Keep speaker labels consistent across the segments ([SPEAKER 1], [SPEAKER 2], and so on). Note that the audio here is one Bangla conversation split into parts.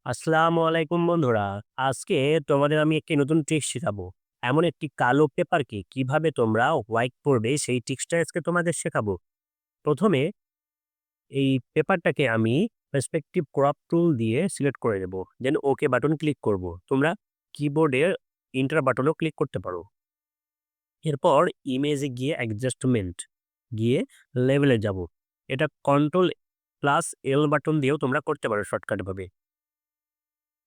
[SPEAKER 1] আসসালামু আলাইকুম বন্ধুরা। আজকে তোমাদের আমি একটি নতুন ট্রিক্স শিখাবো। এমন একটি কালো পেপারকে কিভাবে তোমরা হোয়াইট করবে সেই ট্রিক্সটা আজকে তোমাদের শেখাবো। ১ম এ এই পেপারটাকে আমি পার্সপেক্টিভ ক্রপ টুল দিয়ে সিলেক্ট করে দেব। দেন ওকে বাটন ক্লিক করব। তোমরা কিবোর্ডের এন্টার বাটনও ক্লিক করতে পারো। এরপর ইমেজে গিয়ে অ্যাডজাস্টমেন্ট গিয়ে লেভেলে যাব। এটা কন্ট্রোল প্লাস এল বাটন দিয়েও তোমরা করতে পারো শর্টকাট ভাবে।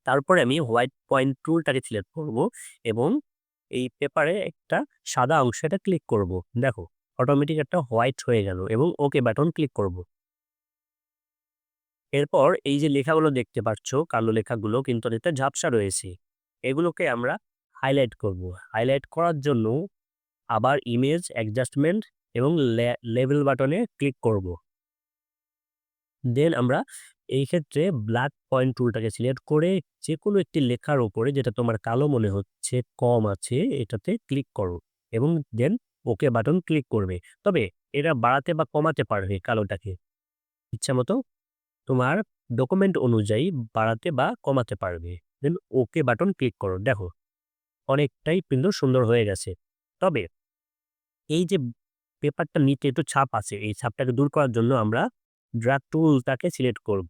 [SPEAKER 1] তারপরে আমি হোয়াইট পয়েন্ট টুলটাকে সিলেক্ট করব এবং এই পেপারে একটা সাদা অংশ এটা ক্লিক করব। দেখো অটোমেটিক একটা হোয়াইট হয়ে গেল এবং ওকে বাটন ক্লিক করব। এরপর এই যে লেখাগুলো দেখতে পাচ্ছ, কালো লেখাগুলো কিন্তু অনেকটা ঝাপসা রয়েছে। এগুলোকে আমরা হাইলাইট করব। হাইলাইট করার জন্য আবার ইমেজ অ্যাডজাস্টমেন্ট এবং লেভেল বাটনে ক্লিক করব। দেন আমরা এই ক্ষেত্রে ব্ল্যাক পয়েন্ট টুলটাকে সিলেক্ট করে যেকোনো একটি লেখার উপরে যেটা তোমার কালো মনে হচ্ছে কম আছে এটাতে ক্লিক করো এবং দেন ওকে বাটন ক্লিক করবে। তবে এটা বাড়াতে বা কমাতে পারবে কালোটাকে ইচ্ছামতো তোমার ডকুমেন্ট অনুযায়ী বাড়াতে বা কমাতে পারবে। দেন ওকে বাটন ক্লিক করো। দেখো অনেকটাই কিন্তু সুন্দর হয়ে গেছে। তবে এই যে পেপারটার নিচে একটু ছাপ আছে, এই ছাপটাকে দূর করার জন্য আমরা ড্রাগ টুলটাকে সিলেক্ট করব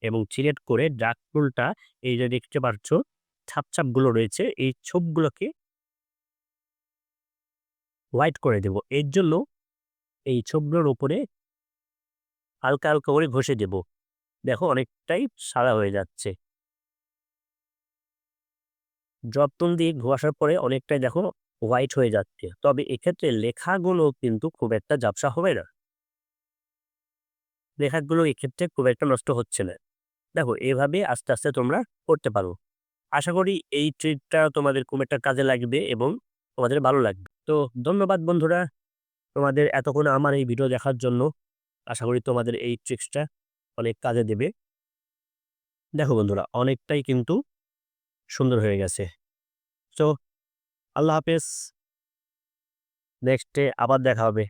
[SPEAKER 1] এবং সিলেক্ট করে ড্রাগ টুলটা এই যে দেখতে পাচ্ছ ছাপগুলো রয়েছে, এই ছোপগুলোকে হোয়াইট করে দেব। এর জন্য এই ছোপগুলোর উপরে হালকা, হালকা করে ঘষে দেব। দেখো অনেকটাই সাদা হয়ে যাচ্ছে। ড্রপ টুল দিয়ে ঘষার পরে অনেকটাই দেখো হোয়াইট হয়ে যাচ্ছে। তবে এক্ষেত্রে লেখাগুলো কিন্তু খুব একটা ঝাপসা হবে না। লেখাগুলো এক্ষেত্রে খুব একটা নষ্ট হচ্ছে না। দেখো এভাবে আস্তে, আস্তে তোমরা করতে পারো। আশা করি এই ট্রিকটা তোমাদের খুব একটা কাজে লাগবে এবং তোমাদের ভালো লাগবে। তো ধন্যবাদ বন্ধুরা, তোমাদের এতক্ষণ আমার এই ভিডিও দেখার জন্য। আশা করি তোমাদের এই ট্রিক্সটা অনেক কাজে দেবে। দেখো বন্ধুরা অনেকটাই কিন্তু সুন্দর হয়ে গেছে। সো আল্লাহ হাফেজ। নেক্সট ডে আবার দেখা হবে।